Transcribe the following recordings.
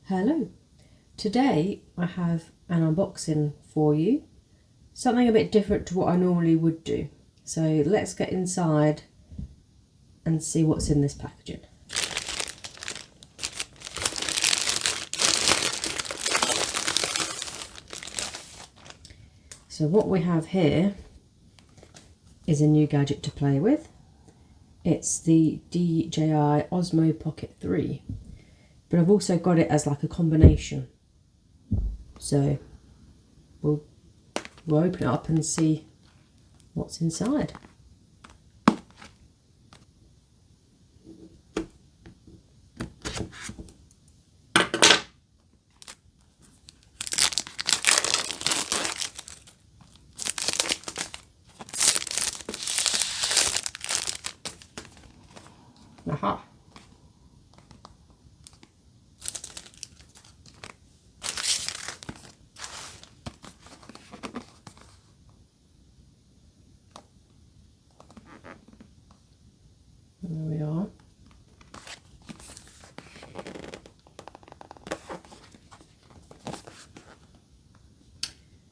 Hello, today I have an unboxing for you, something a bit different to what I normally would do. So let's get inside and see what's in this packaging. So what we have here is a new gadget to play with. It's the DJI Osmo Pocket 3. But I've also got it as like a combination. So we'll open it up and see what's inside. Aha. There we are.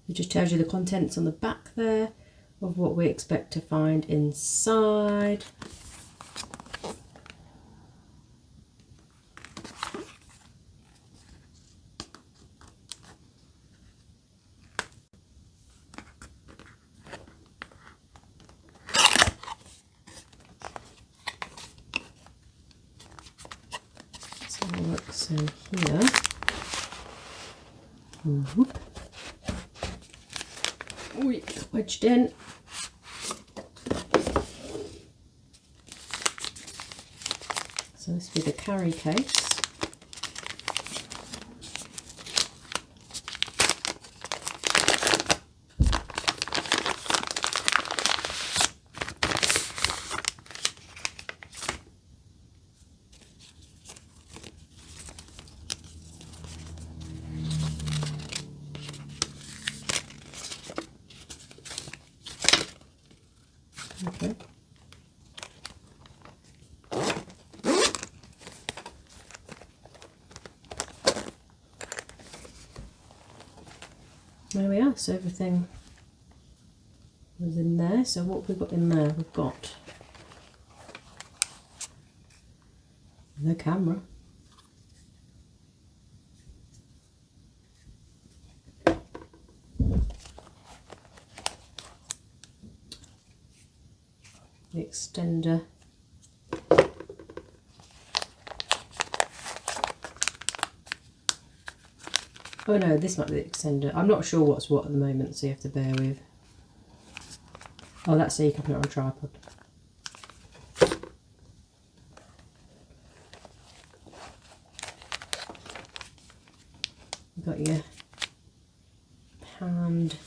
It just tells you the contents on the back there of what we expect to find inside. Looks in here. Whoop. Oi, wedged in. So this will be the carry case. Okay. There we are, so everything was in there. So what we've got in there, we've got the camera, the extender, oh no, this might be the extender. I'm not sure what's what at the moment, so you have to bear with. Oh, that's so you can put it on a tripod. You've got your hand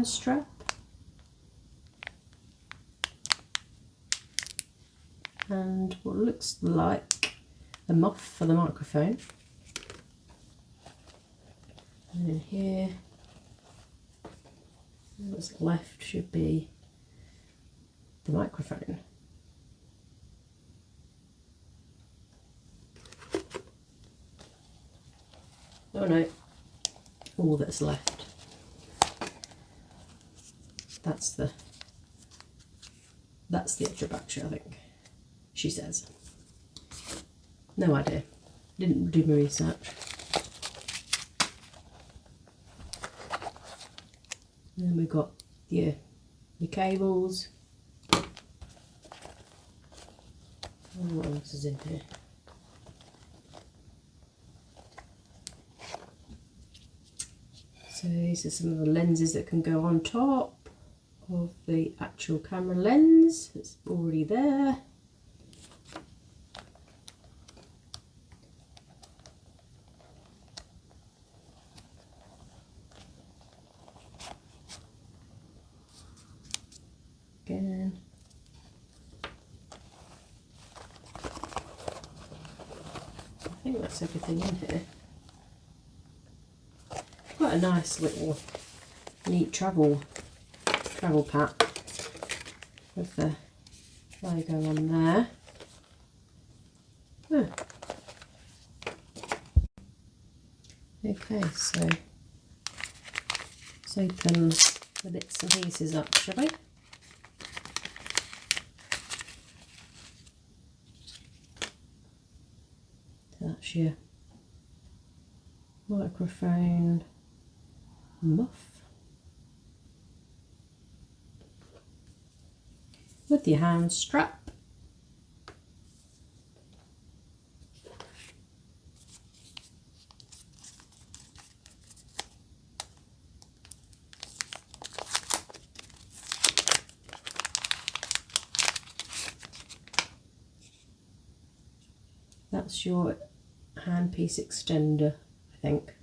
strap. And what looks like a muff for the microphone. And in here, what's left should be the microphone. Oh no, all that's left. That's the extra battery, I think. She says. No idea. Didn't do my research. And then we've got your cables. What else is in here? So these are some of the lenses that can go on top of the actual camera lens. It's already there. Again. I think that's everything in here. Quite a nice little neat travel pack with the logo on there. Oh, Okay, so let's open the bits and pieces up, shall we? So that's your microphone muff with your hand strap. That's your handpiece extender, I think.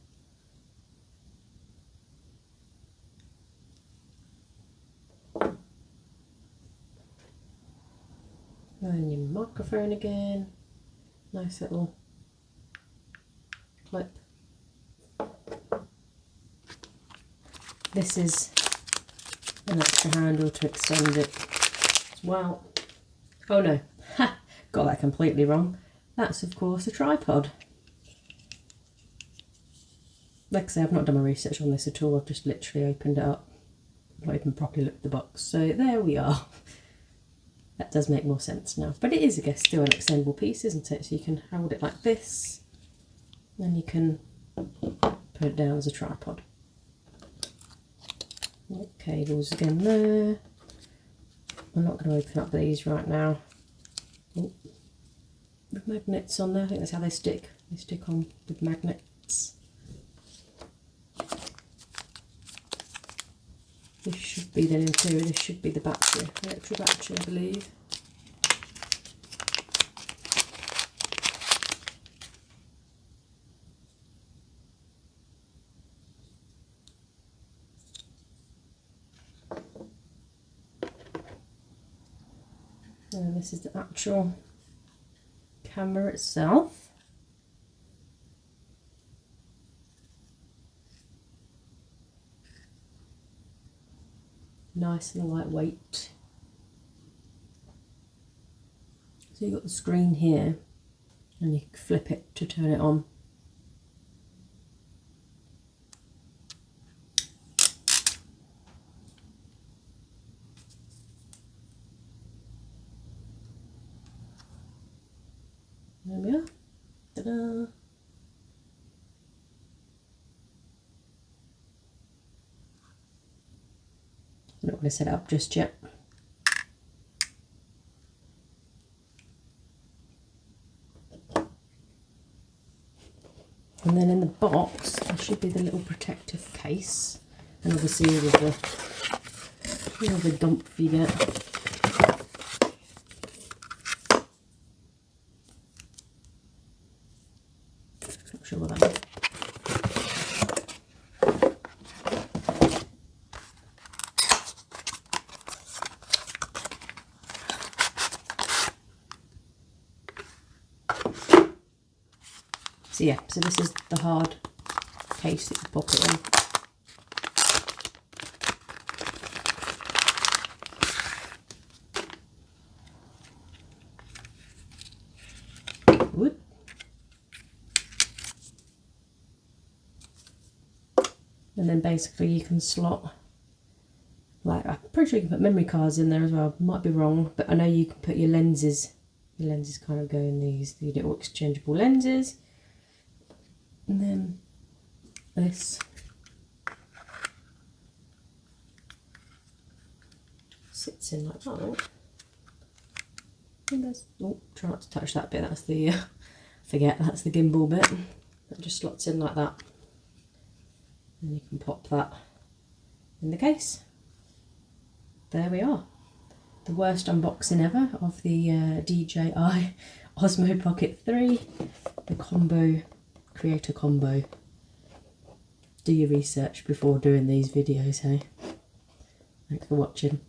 And your microphone again. Nice little clip. This is an extra handle to extend it as well. Oh no, ha! Got that completely wrong. That's of course a tripod. Like I say, I've not done my research on this at all, I've just literally opened it up. I've not even properly looked at the box, so there we are. That does make more sense now. But it is, I guess, still an extendable piece, isn't it? So you can hold it like this, and you can put it down as a tripod. Cables again there. I'm not going to open up these right now. Oh, with magnets on there, I think that's how they stick. They stick on with magnets. This should be the interior, this should be the battery, electric battery I believe. And this is the actual camera itself. Nice and lightweight. So you've got the screen here and you can flip it to turn it on. There we are. Ta-da! I'm not going to set it up just yet. And then in the box there should be the little protective case, and obviously all the dump you get. Not sure what that is. So yeah, so this is the hard case that you pop it in. Whoop. And then basically you can slot, like, I'm pretty sure you can put memory cards in there as well, might be wrong, but I know you can put your lenses kind of go in these little exchangeable lenses. And then this sits in like that. And there's, oh, try not to touch that bit, that's the, forget, that's the gimbal bit. That just slots in like that. And you can pop that in the case. There we are. The worst unboxing ever of the DJI Osmo Pocket 3. The combo, creator combo. Do your research before doing these videos, hey? Thanks for watching.